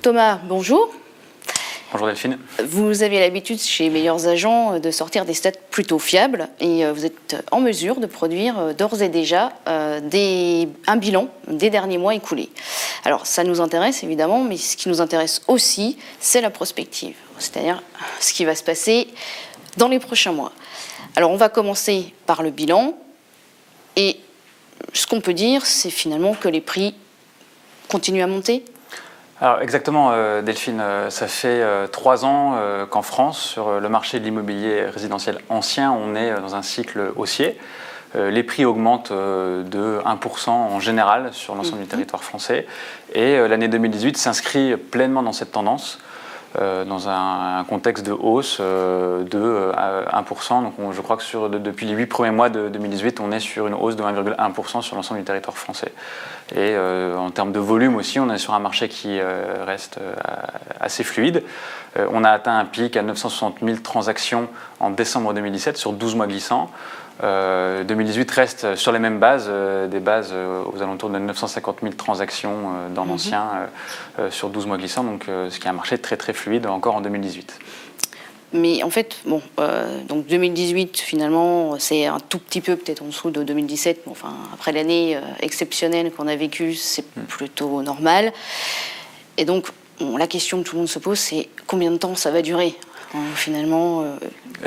Thomas, bonjour. Bonjour Delphine. Vous avez l'habitude chez Meilleurs Agents de sortir des stats plutôt fiables et vous êtes en mesure de produire d'ores et déjà un bilan des derniers mois écoulés. Alors ça nous intéresse évidemment, mais ce qui nous intéresse aussi, c'est la prospective, c'est-à-dire ce qui va se passer dans les prochains mois. Alors on va commencer par le bilan et ce qu'on peut dire, c'est finalement que les prix continuent à monter. Alors exactement Delphine, ça fait 3 ans qu'en France, sur le marché de l'immobilier résidentiel ancien, on est dans un cycle haussier. Les prix augmentent de 1% en général sur l'ensemble du territoire français et l'année 2018 s'inscrit pleinement dans cette tendance. Dans un contexte de hausse de 1%. Donc je crois que depuis les 8 premiers mois de 2018, on est sur une hausse de 1,1% sur l'ensemble du territoire français. Et en termes de volume aussi, on est sur un marché qui reste assez fluide. On a atteint un pic à 960 000 transactions en décembre 2017 sur 12 mois glissants. 2018 reste sur les mêmes bases, des bases aux alentours de 950 000 transactions dans l'ancien sur 12 mois glissants, donc ce qui est un marché très très fluide encore en 2018. Mais en fait, bon, donc 2018 finalement c'est un tout petit peu peut-être en dessous de 2017, mais enfin après l'année exceptionnelle qu'on a vécue, c'est plutôt normal. Et donc la question que tout le monde se pose, c'est combien de temps ça va durer finalement.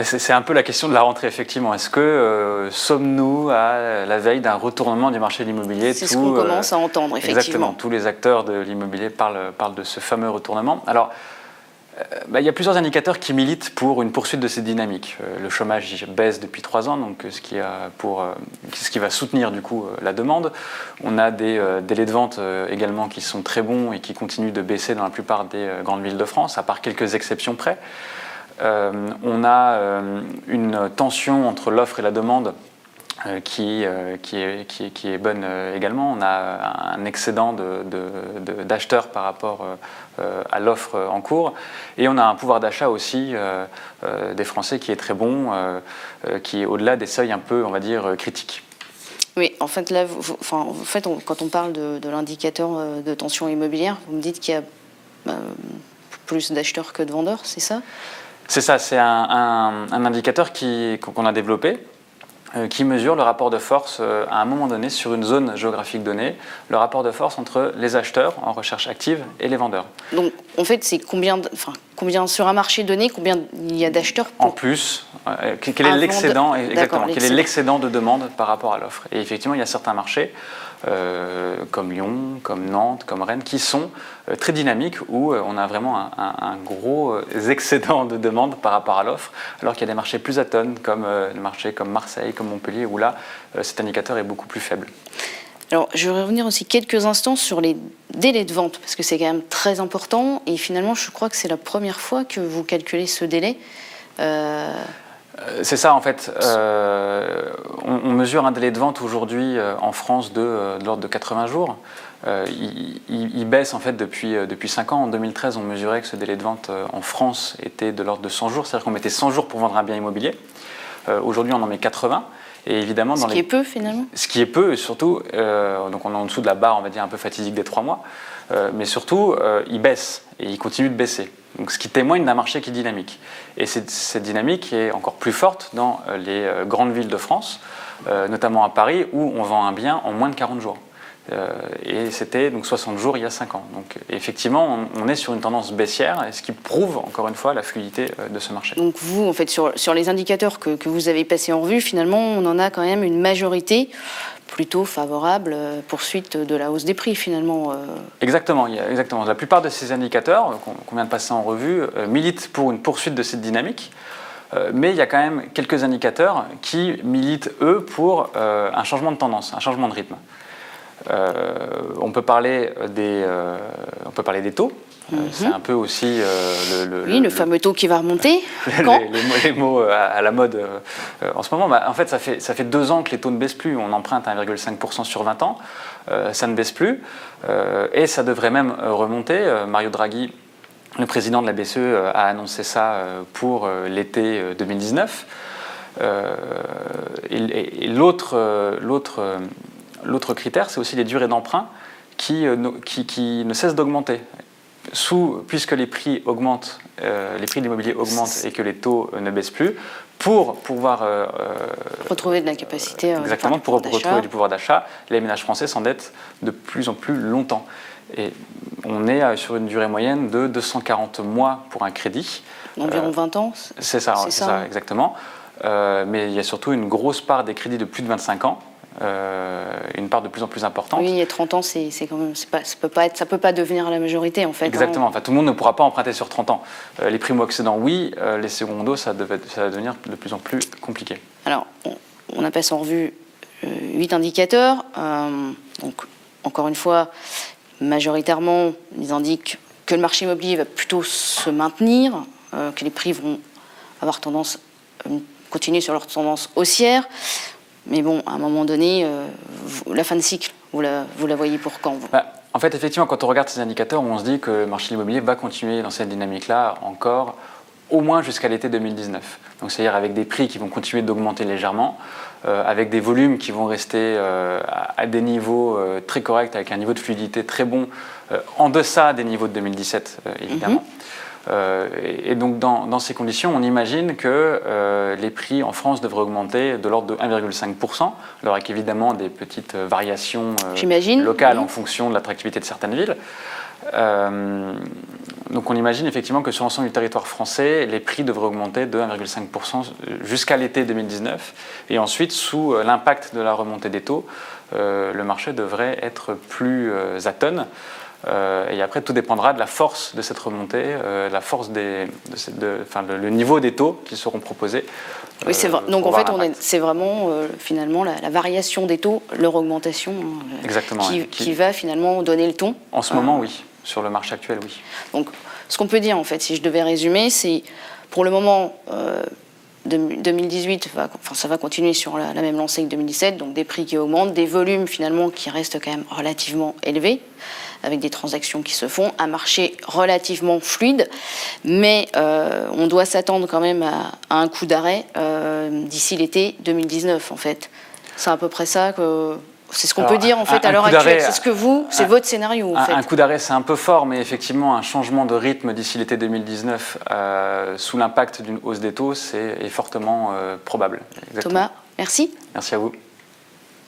C'est un peu la question de la rentrée, effectivement. Est-ce que sommes-nous à la veille d'un retournement du marché de l'immobilier? C'est ce qu'on commence à entendre, effectivement. Exactement. Tous les acteurs de l'immobilier parlent de ce fameux retournement. Alors, il y a plusieurs indicateurs qui militent pour une poursuite de cette dynamique. Le chômage baisse depuis 3 ans, donc ce qui va soutenir du coup la demande. On a des délais de vente également qui sont très bons et qui continuent de baisser dans la plupart des grandes villes de France, à part quelques exceptions près. On a une tension entre l'offre et la demande qui est bonne également. On a un excédent d'acheteurs par rapport à l'offre en cours. Et on a un pouvoir d'achat aussi des Français qui est très bon, qui est au-delà des seuils un peu, on va dire, critiques. Oui, en fait, là, quand on parle de l'indicateur de tension immobilière, vous me dites qu'il y a plus d'acheteurs que de vendeurs, c'est ça ? C'est ça, c'est un indicateur qu'on a développé, qui mesure le rapport de force à un moment donné sur une zone géographique donnée, le rapport de force entre les acheteurs en recherche active et les vendeurs. Donc en fait c'est combien sur un marché donné, combien il y a d'acheteurs en plus, quel est l'excédent exactement, quel est l'excédent de demande par rapport à l'offre. Et effectivement il y a certains marchés comme Lyon, comme Nantes, comme Rennes, qui sont très dynamiques, où on a vraiment un gros excédent de demande par rapport à l'offre, alors qu'il y a des marchés plus atones, comme des marchés comme Marseille, comme Montpellier, où là, cet indicateur est beaucoup plus faible. Alors, je vais revenir aussi quelques instants sur les délais de vente, parce que c'est quand même très important, et finalement, je crois que c'est la première fois que vous calculez ce délai. C'est ça en fait, on mesure un délai de vente aujourd'hui en France de l'ordre de 80 jours. Il baisse en fait depuis 5 ans. En 2013, on mesurait que ce délai de vente en France était de l'ordre de 100 jours, c'est-à-dire qu'on mettait 100 jours pour vendre un bien immobilier. Aujourd'hui, on en met 80. Et évidemment, qui est peu finalement. Ce qui est peu, et surtout, donc on est en dessous de la barre, on va dire un peu fatidique des 3 mois, mais surtout, il baisse et il continue de baisser. Donc, ce qui témoigne d'un marché qui est dynamique. Et cette dynamique est encore plus forte dans les grandes villes de France, notamment à Paris, où on vend un bien en moins de 40 jours. Et c'était donc 60 jours il y a 5 ans. Donc effectivement, on est sur une tendance baissière, ce qui prouve encore une fois la fluidité de ce marché. Donc vous, en fait, sur les indicateurs que vous avez passés en revue, finalement, on en a quand même une majorité plutôt favorable, poursuite de la hausse des prix finalement. Exactement, exactement. La plupart de ces indicateurs qu'on vient de passer en revue militent pour une poursuite de cette dynamique. Mais il y a quand même quelques indicateurs qui militent, eux, pour un changement de tendance, un changement de rythme. On peut parler des taux. C'est un peu aussi le fameux taux qui va remonter. Quand les mots à la mode en ce moment. En fait, ça fait 2 ans que les taux ne baissent plus. On emprunte 1,5% sur 20 ans. Ça ne baisse plus. Et ça devrait même remonter. Mario Draghi, le président de la BCE, a annoncé ça pour l'été 2019. Et l'autre critère, c'est aussi les durées d'emprunt qui ne cessent d'augmenter. puisque les prix augmentent, les prix de l'immobilier augmentent et que les taux ne baissent plus, pour pouvoir retrouver de la capacité exactement, pour retrouver du pouvoir d'achat, les ménages français s'endettent de plus en plus longtemps. Et on est sur une durée moyenne de 240 mois pour un crédit. Environ 20 ans. C'est ça, exactement. Mais il y a surtout une grosse part des crédits de plus de 25 ans. Une part de plus en plus importante. Oui, et 30 ans, c'est quand même, ça peut pas devenir la majorité en fait. Exactement. Enfin, tout le monde ne pourra pas emprunter sur 30 ans. Les primo-accédants, oui. Les secondos, ça va devenir de plus en plus compliqué. Alors, on a passé en revue 8 indicateurs. Donc, encore une fois, majoritairement, ils indiquent que le marché immobilier va plutôt se maintenir, que les prix vont avoir tendance à continuer sur leur tendance haussière. Mais bon, à un moment donné, la fin de cycle, vous la voyez pour quand vous ? En fait, effectivement, quand on regarde ces indicateurs, on se dit que le marché immobilier va continuer dans cette dynamique-là encore au moins jusqu'à l'été 2019. Donc, c'est-à-dire avec des prix qui vont continuer d'augmenter légèrement, avec des volumes qui vont rester à des niveaux très corrects, avec un niveau de fluidité très bon, en deçà des niveaux de 2017, évidemment. Et donc dans ces conditions, on imagine que les prix en France devraient augmenter de l'ordre de 1,5%, alors avec évidemment des petites variations locales en fonction de l'attractivité de certaines villes. Donc on imagine effectivement que sur l'ensemble du territoire français, les prix devraient augmenter de 1,5% jusqu'à l'été 2019. Et ensuite, sous l'impact de la remontée des taux, le marché devrait être plus atone. Et après, tout dépendra de la force de cette remontée, la force le niveau des taux qui seront proposés. Oui, c'est vrai. Donc en fait, c'est vraiment finalement la variation des taux, leur augmentation, qui va finalement donner le ton. En ce moment, oui. Sur le marché actuel, oui. Donc, ce qu'on peut dire, en fait, si je devais résumer, c'est pour le moment, 2018, ça va continuer sur la même lancée que 2017, donc des prix qui augmentent, des volumes finalement qui restent quand même relativement élevés, avec des transactions qui se font, un marché relativement fluide, mais on doit s'attendre quand même à un coup d'arrêt d'ici l'été 2019, en fait. C'est à peu près ça que... C'est ce qu'on peut dire en fait à l'heure actuelle. C'est c'est votre scénario en fait. Un coup d'arrêt, c'est un peu fort, mais effectivement, un changement de rythme d'ici l'été 2019 sous l'impact d'une hausse des taux, est fortement probable. Exactement. Thomas, merci. Merci à vous.